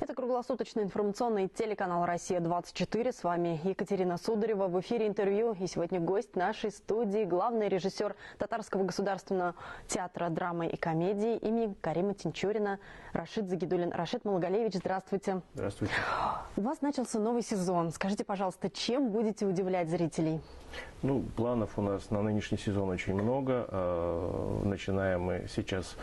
Это круглосуточный информационный телеканал «Россия-24». С вами Екатерина Сударева. В эфире интервью. И сегодня гость нашей студии, главный режиссер Татарского государственного театра драмы и комедии имени Карима Тинчурина Рашид Загидуллин. Рашид Малгалевич, здравствуйте. Здравствуйте. У вас начался новый сезон. Скажите, пожалуйста, чем будете удивлять зрителей? Планов у нас на нынешний сезон очень много. Начинаем мы сейчас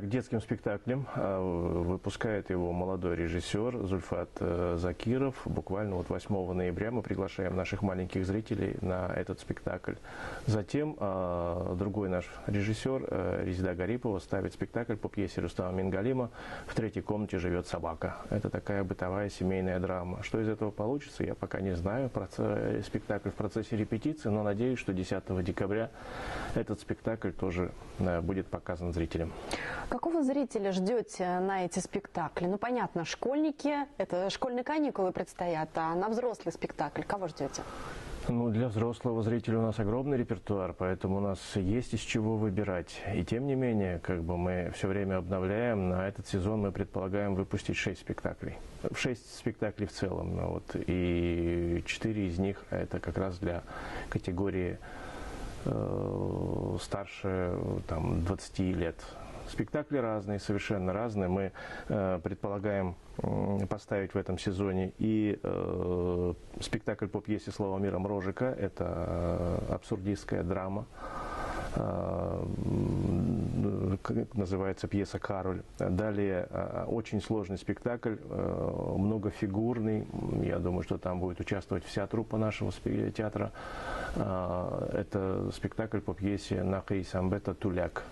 детским спектаклем. Выпускает его молодой режиссер Зульфат Закиров. Буквально 8 ноября мы приглашаем наших маленьких зрителей на этот спектакль. Затем другой наш режиссер Резида Гарипова ставит спектакль по пьесе Рустама Мингалима «В третьей комнате живет собака». Это такая бытовая семейная драма. Что из этого получится, я пока не знаю. Спектакль в процессе репетиции, но надеюсь, что 10 декабря этот спектакль тоже будет показан зрителям. Какого зрителя ждете на эти спектакли? Понятно, школьники, это школьные каникулы предстоят, а на взрослый спектакль кого ждете? Для взрослого зрителя у нас огромный репертуар, поэтому у нас есть из чего выбирать. И тем не менее, мы все время обновляем. На этот сезон мы предполагаем выпустить 6 спектаклей. 6 спектаклей в целом. И 4 из них это как раз для категории старше 20 лет. Спектакли разные, совершенно разные. Мы предполагаем поставить в этом сезоне и спектакль по пьесе Славомира Мрожика. Это абсурдистская драма. Называется пьеса «Кароль». Далее очень сложный спектакль, многофигурный. Я думаю, что там будет участвовать вся труппа нашего театра. Это спектакль по пьесе Нахи Самбета «Туляк».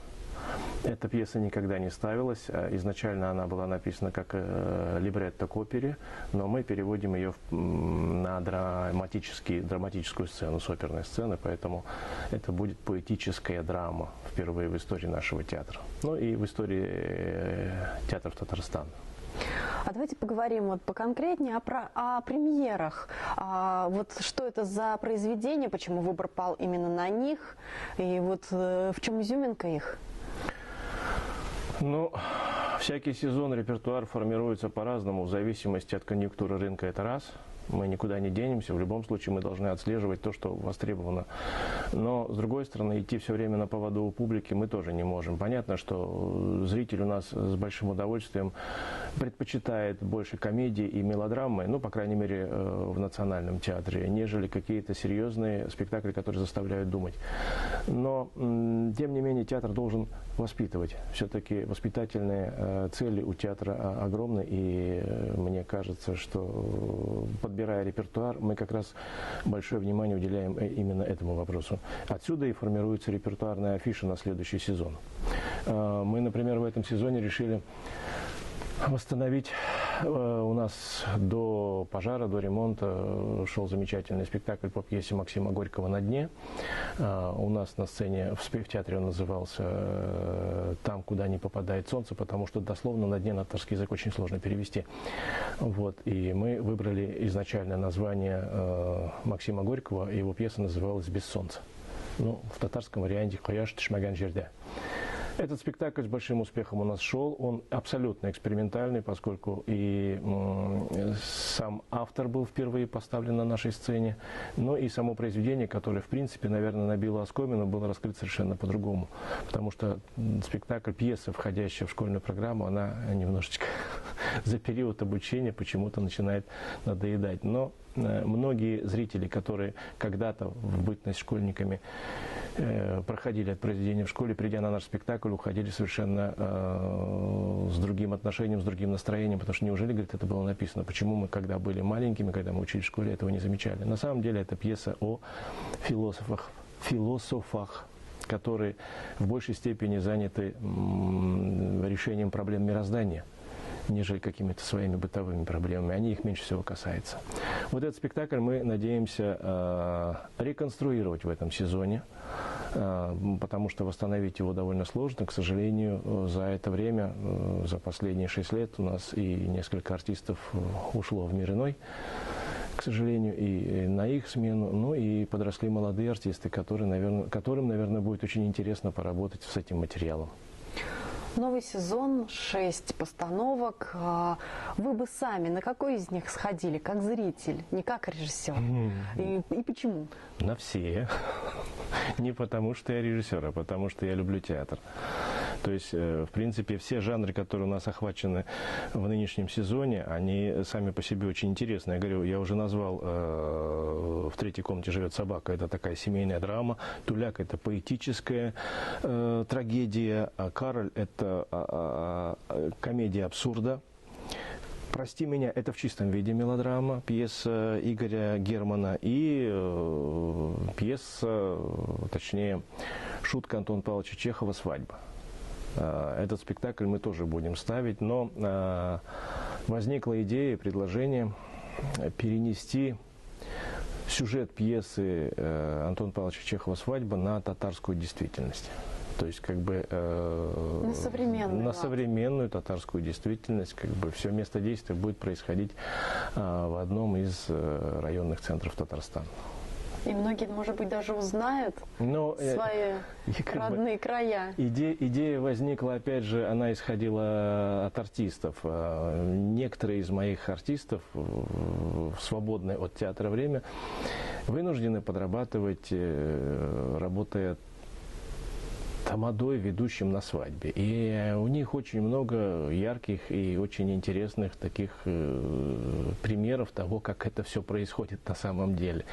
Эта пьеса никогда не ставилась. Изначально она была написана как либретто к опере, но мы переводим ее на драматическую сцену, с оперной сцены, поэтому это будет поэтическая драма впервые в истории нашего театра. И в истории театров Татарстана. А давайте поговорим поконкретнее о премьерах. Что это за произведения, почему выбор пал именно на них, и в чем изюминка их? Всякий сезон репертуар формируется по-разному, в зависимости от конъюнктуры рынка, это раз. Мы никуда не денемся, в любом случае мы должны отслеживать то, что востребовано. Но, с другой стороны, идти все время на поводу у публики мы тоже не можем. Понятно, что зритель у нас с большим удовольствием предпочитает больше комедии и мелодрамы, по крайней мере, в Национальном театре, нежели какие-то серьезные спектакли, которые заставляют думать. Но, тем не менее, театр должен воспитывать. Все-таки воспитательные цели у театра огромны, и мне кажется, что подбирая репертуар, мы как раз большое внимание уделяем именно этому вопросу. Отсюда и формируется репертуарная афиша на следующий сезон. Мы, например, в этом сезоне решили восстановить. У нас до пожара, до ремонта шел замечательный спектакль по пьесе Максима Горького «На дне». У нас на сцене, в театре он назывался «Там, куда не попадает солнце», потому что дословно «На дне» на татарский язык очень сложно перевести. И мы выбрали изначальное название Максима Горького, и его пьеса называлась «Без солнца». В татарском варианте «Кояш тишмаган жерде». Этот спектакль с большим успехом у нас шел, он абсолютно экспериментальный, поскольку и сам автор был впервые поставлен на нашей сцене, но и само произведение, которое, в принципе, наверное, набило оскомину, было раскрыто совершенно по-другому. Потому что спектакль, пьеса, входящая в школьную программу, она немножечко за период обучения почему-то начинает надоедать. Но многие зрители, которые когда-то в бытность школьниками проходили от произведения в школе, придя на наш спектакль, уходили совершенно с другим отношением, с другим настроением, потому что неужели, говорит, это было написано? Почему мы, когда были маленькими, когда мы учились в школе, этого не замечали? На самом деле это пьеса о философах, которые в большей степени заняты решением проблем мироздания, нежели какими-то своими бытовыми проблемами. Они их меньше всего касаются. Этот спектакль мы надеемся реконструировать в этом сезоне, потому что восстановить его довольно сложно. К сожалению, за это время, за последние 6 лет у нас и несколько артистов ушло в мир иной, к сожалению, и на их смену, и подросли молодые артисты, которым, наверное, будет очень интересно поработать с этим материалом. Новый сезон, 6 постановок. Вы бы сами на какой из них сходили, как зритель, не как режиссер? И почему? На все. Не потому, что я режиссер, а потому, что я люблю театр. То есть, в принципе, все жанры, которые у нас охвачены в нынешнем сезоне, они сами по себе очень интересны. Я говорю, я уже назвал «В третьей комнате живет собака». Это такая семейная драма. «Туляк» — это поэтическая трагедия. А «Кароль» — это комедия абсурда. «Прости меня» — это в чистом виде мелодрама, пьеса Игоря Германа и пьеса, точнее, шутка Антона Павловича Чехова «Свадьба». Этот спектакль мы тоже будем ставить, но возникла идея, предложение перенести сюжет пьесы Антона Павловича Чехова «Свадьба» на татарскую действительность. То есть как бы на современную татарскую действительность, как бы все место действия будет происходить в одном из районных центров Татарстана. И многие, может быть, даже узнают свои родные края. Идея возникла, опять же, она исходила от артистов. Некоторые из моих артистов в свободное от театра время вынуждены подрабатывать, работая тамадой, ведущим на свадьбе. И у них очень много ярких и очень интересных таких примеров того, как это все происходит на самом деле.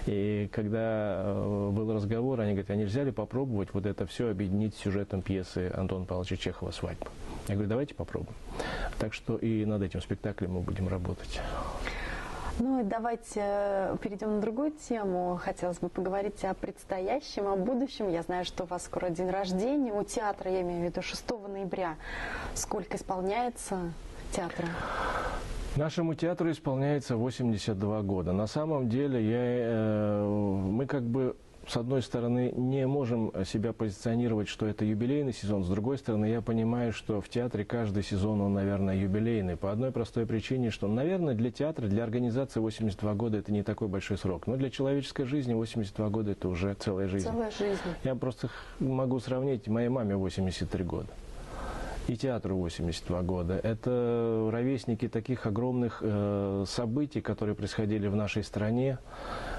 И когда был разговор, они говорят, а нельзя ли попробовать вот это все объединить с сюжетом пьесы Антона Павловича Чехова «Свадьба». Я говорю, давайте попробуем. Так что и над этим спектаклем мы будем работать. Ну и давайте перейдем на другую тему. Хотелось бы поговорить о предстоящем, о будущем. Я знаю, что у вас скоро день рождения у театра, я имею в виду 6 ноября. Сколько исполняется театра? Нашему театру исполняется 82 года. На самом деле мы как бы с одной стороны не можем себя позиционировать, что это юбилейный сезон, с другой стороны я понимаю, что в театре каждый сезон, он, наверное, юбилейный, по одной простой причине, что, наверное, для театра, для организации 82 года это не такой большой срок, но для человеческой жизни 82 года это уже целая жизнь. Целая жизнь. Я просто могу сравнить, моей маме 83 года. И театру 82 года. Это ровесники таких огромных событий, которые происходили в нашей стране,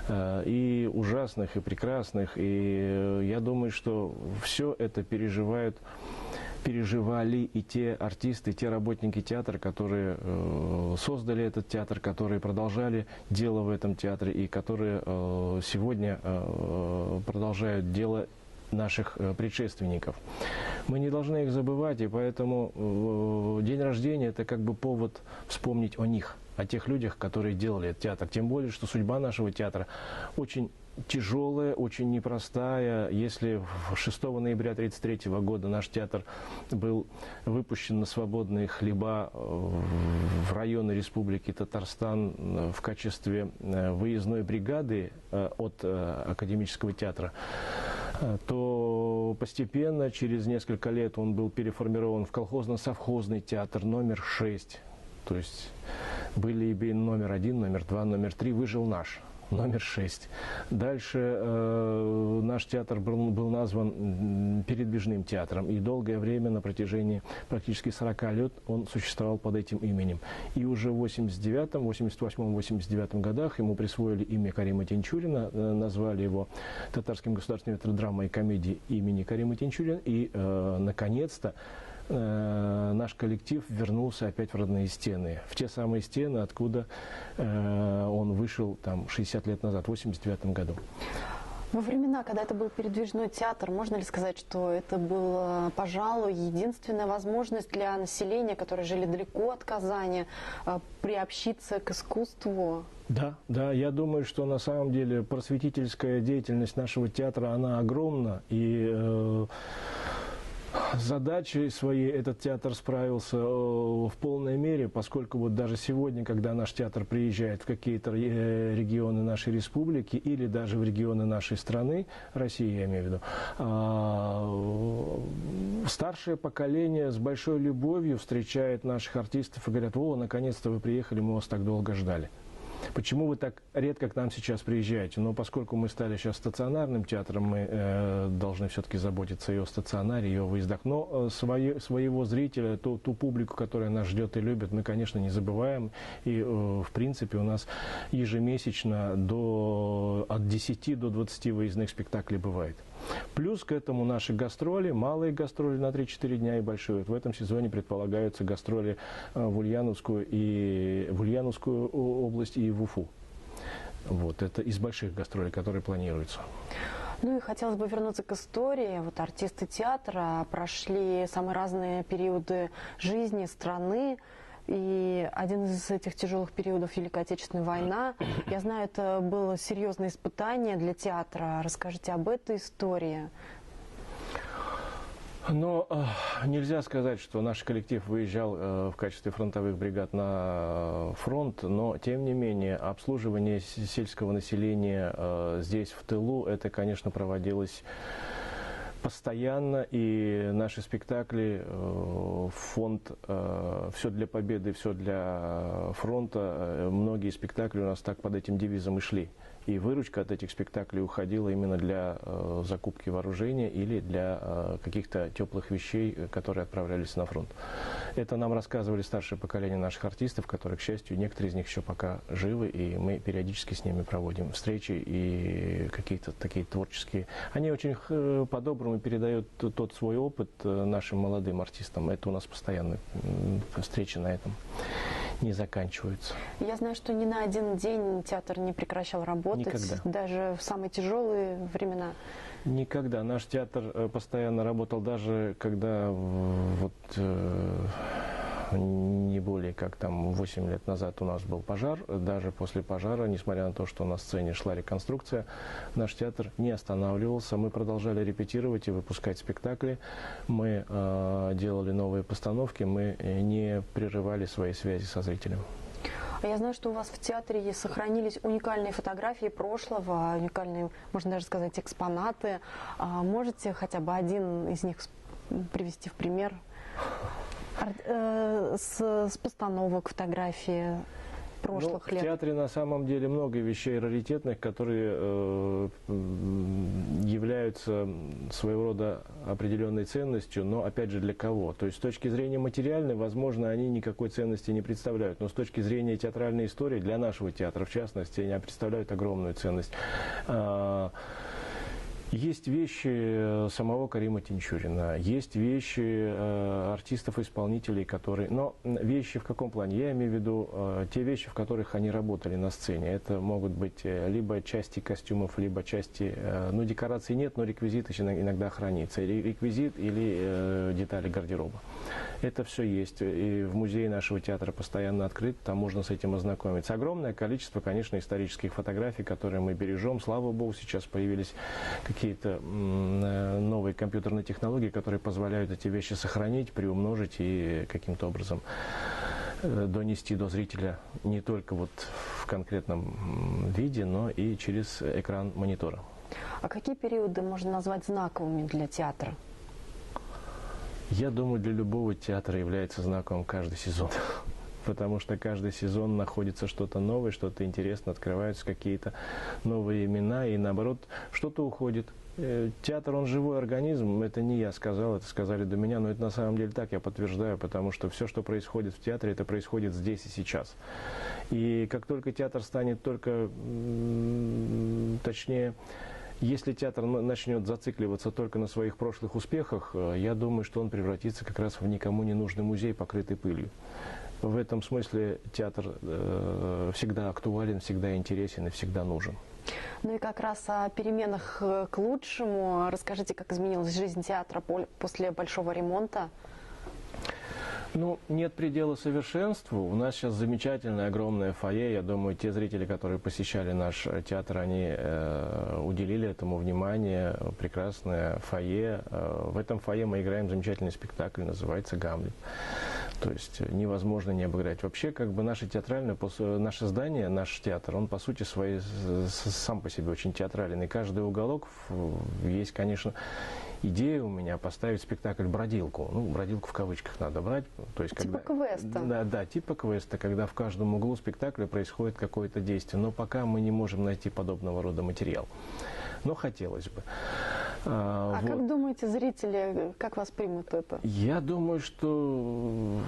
и ужасных, и прекрасных. И я думаю, что все это переживали и те артисты, и те работники театра, которые создали этот театр, которые продолжали дело в этом театре, и которые сегодня продолжают дело наших предшественников. Мы не должны их забывать, и поэтому день рождения – это как бы повод вспомнить о них, о тех людях, которые делали этот театр. Тем более, что судьба нашего театра очень тяжелая, очень непростая. Если 6 ноября 1933 года наш театр был выпущен на свободные хлеба в районы Республики Татарстан в качестве выездной бригады от академического театра, то постепенно, через несколько лет, он был переформирован в колхозно-совхозный театр номер 6. То есть были и номер 1, номер 2, номер 3, выжил наш. Номер 6. Дальше наш театр был назван передвижным театром. И долгое время, на протяжении практически 40 лет, он существовал под этим именем. И уже в 88-89 годах ему присвоили имя Карима Тинчурина, назвали его Татарским государственным театром драмы и комедии имени Карима Тинчурина. И, наконец-то, наш коллектив вернулся опять в родные стены, в те самые стены, откуда он вышел там 60 лет назад, в 89 году. Во времена, когда это был передвижной театр, можно ли сказать, что это была, пожалуй, единственная возможность для населения, которые жили далеко от Казани, приобщиться к искусству? Да, я думаю, что на самом деле просветительская деятельность нашего театра, она огромна, и с задачей своей этот театр справился в полной мере, поскольку вот даже сегодня, когда наш театр приезжает в какие-то регионы нашей республики или даже в регионы нашей страны, России я имею в виду, старшее поколение с большой любовью встречает наших артистов и говорят: о, наконец-то вы приехали, мы вас так долго ждали. Почему вы так редко к нам сейчас приезжаете? Но поскольку мы стали сейчас стационарным театром, мы должны все-таки заботиться и о стационаре, и о выездах. Но своего зрителя, ту публику, которая нас ждет и любит, мы, конечно, не забываем. И, в принципе, у нас ежемесячно от 10 до 20 выездных спектаклей бывает. Плюс к этому наши гастроли, малые гастроли на 3-4 дня и большие. В этом сезоне предполагаются гастроли в Ульяновскую область и в Уфу. Вот, это из больших гастролей, которые планируются. Ну и хотелось бы вернуться к истории. Вот артисты театра прошли самые разные периоды жизни страны. И один из этих тяжелых периодов — Великая Отечественная война. Я знаю, это было серьезное испытание для театра. Расскажите об этой истории. Но нельзя сказать, что наш коллектив выезжал в качестве фронтовых бригад на фронт, но тем не менее обслуживание сельского населения здесь в тылу, это, конечно, проводилось постоянно, и наши спектакли, фонд «Все для победы, все для фронта», многие спектакли у нас так под этим девизом и шли. И выручка от этих спектаклей уходила именно для закупки вооружения или для каких-то теплых вещей, которые отправлялись на фронт. Это нам рассказывали старшее поколение наших артистов, которые, к счастью, некоторые из них еще пока живы, и мы периодически с ними проводим встречи и какие-то такие творческие. Они очень по-доброму передают тот свой опыт нашим молодым артистам. Это у нас постоянно встречи на этом не заканчиваются. Я знаю, что ни на один день театр не прекращал работать. Никогда. Даже в самые тяжелые времена. Никогда. Наш театр постоянно работал, даже когда не более как там 8 лет назад у нас был пожар. Даже после пожара, несмотря на то, что на сцене шла реконструкция, наш театр не останавливался. Мы продолжали репетировать и выпускать спектакли. Мы делали новые постановки. Мы не прерывали свои связи со зрителем. А я знаю, что у вас в театре сохранились уникальные фотографии прошлого, уникальные, можно даже сказать, экспонаты. Можете хотя бы один из них привести в пример? С постановок фотографии прошлых лет. В театре на самом деле много вещей раритетных, которые являются своего рода определенной ценностью, но опять же для кого? То есть с точки зрения материальной, возможно, они никакой ценности не представляют, но с точки зрения театральной истории, для нашего театра в частности, они представляют огромную ценность. Есть вещи самого Карима Тинчурина, есть вещи артистов-исполнителей, которые... Но вещи в каком плане? Я имею в виду те вещи, в которых они работали на сцене. Это могут быть либо части костюмов, либо части... Ну, декораций нет, но реквизит иногда хранится. Или реквизит, или детали гардероба. Это все есть. И в музее нашего театра постоянно открыт, там можно с этим ознакомиться. Огромное количество, конечно, исторических фотографий, которые мы бережем. Слава богу, сейчас появились какие-то новые компьютерные технологии, которые позволяют эти вещи сохранить, приумножить и каким-то образом донести до зрителя не только вот в конкретном виде, но и через экран монитора. А какие периоды можно назвать знаковыми для театра? Я думаю, для любого театра является знаковым каждый сезон. Потому что каждый сезон находится что-то новое, что-то интересное, открываются какие-то новые имена, и наоборот, что-то уходит. Театр, он живой организм, это не я сказал, это сказали до меня, но это на самом деле так, я подтверждаю, потому что все, что происходит в театре, это происходит здесь и сейчас. И как только театр станет точнее, если театр начнет зацикливаться только на своих прошлых успехах, я думаю, что он превратится как раз в никому не нужный музей, покрытый пылью. В этом смысле театр всегда актуален, всегда интересен и всегда нужен. Ну и как раз о переменах к лучшему. Расскажите, как изменилась жизнь театра после большого ремонта? Ну, нет предела совершенству. У нас сейчас замечательное, огромное фойе. Я думаю, те зрители, которые посещали наш театр, они уделили этому внимание. Прекрасное фойе. В этом фойе мы играем замечательный спектакль, называется «Гамлет». То есть невозможно не обыграть. Вообще, как бы наше здание, наш театр, он по сути своей сам по себе очень театрален. И каждый уголок есть, конечно, идея у меня поставить спектакль «Бродилку». Ну, «Бродилку» в кавычках надо брать. То есть, типа квеста. Да, типа квеста, когда в каждом углу спектакля происходит какое-то действие. Но пока мы не можем найти подобного рода материал. Но хотелось бы. Вот. Как думаете, зрители, как воспримут это? Я думаю, что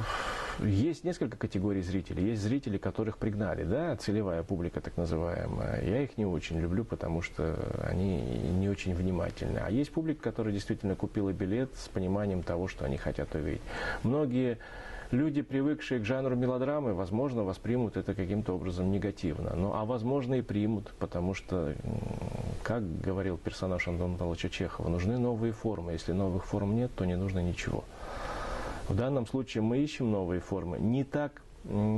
есть несколько категорий зрителей. Есть зрители, которых пригнали, да, целевая публика так называемая. Я их не очень люблю, потому что они не очень внимательны. А есть публика, которая действительно купила билет с пониманием того, что они хотят увидеть. Многие люди, привыкшие к жанру мелодрамы, возможно, воспримут это каким-то образом негативно. Ну, а возможно и примут, потому что, как говорил персонаж Антона Павловича Чехова, нужны новые формы. Если новых форм нет, то не нужно ничего. В данном случае мы ищем новые формы. Не так,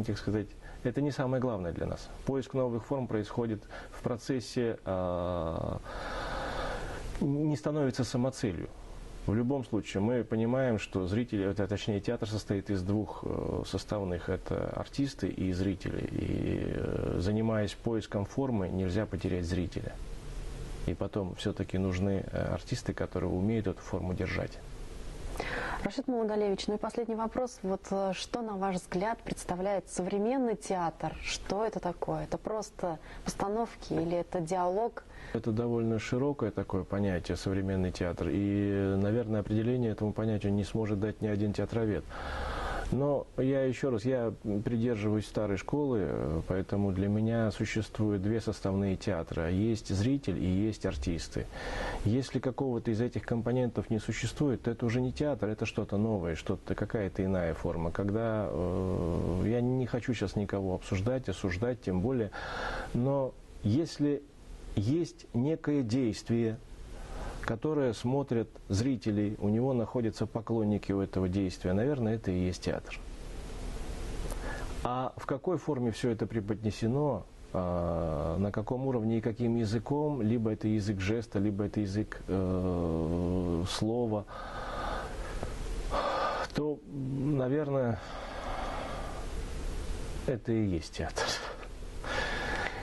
так сказать, это не самое главное для нас. Поиск новых форм происходит в процессе, не становится самоцелью. В любом случае, мы понимаем, что зрители, точнее, театр состоит из двух составных, это артисты и зрители. И занимаясь поиском формы, нельзя потерять зрителя. И потом все-таки нужны артисты, которые умеют эту форму держать. Рашид Мамудалевич, ну и последний вопрос. Вот что, на ваш взгляд, представляет современный театр? Что это такое? Это просто постановки или это диалог? Это довольно широкое такое понятие, современный театр. И, наверное, определение этому понятию не сможет дать ни один театровед. Но я еще раз, я придерживаюсь старой школы, поэтому для меня существуют две составные театра. Есть зритель и есть артисты. Если какого-то из этих компонентов не существует, то это уже не театр, это что-то новое, что-то, какая-то иная форма. Когда я не хочу сейчас никого обсуждать, осуждать, тем более, но если есть некое действие, которое смотрят зрители, у него находятся поклонники у этого действия, наверное, это и есть театр. А в какой форме все это преподнесено, на каком уровне и каким языком, либо это язык жеста, либо это язык слова, то, наверное, это и есть театр.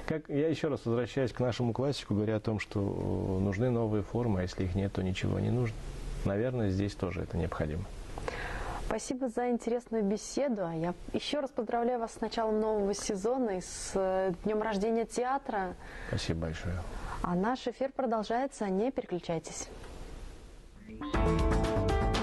Как, я еще раз возвращаюсь к нашему классику, говоря о том, что нужны новые формы, а если их нет, то ничего не нужно. Наверное, здесь тоже это необходимо. Спасибо за интересную беседу. Я еще раз поздравляю вас с началом нового сезона и с днем рождения театра. Спасибо большое. А наш эфир продолжается, не переключайтесь.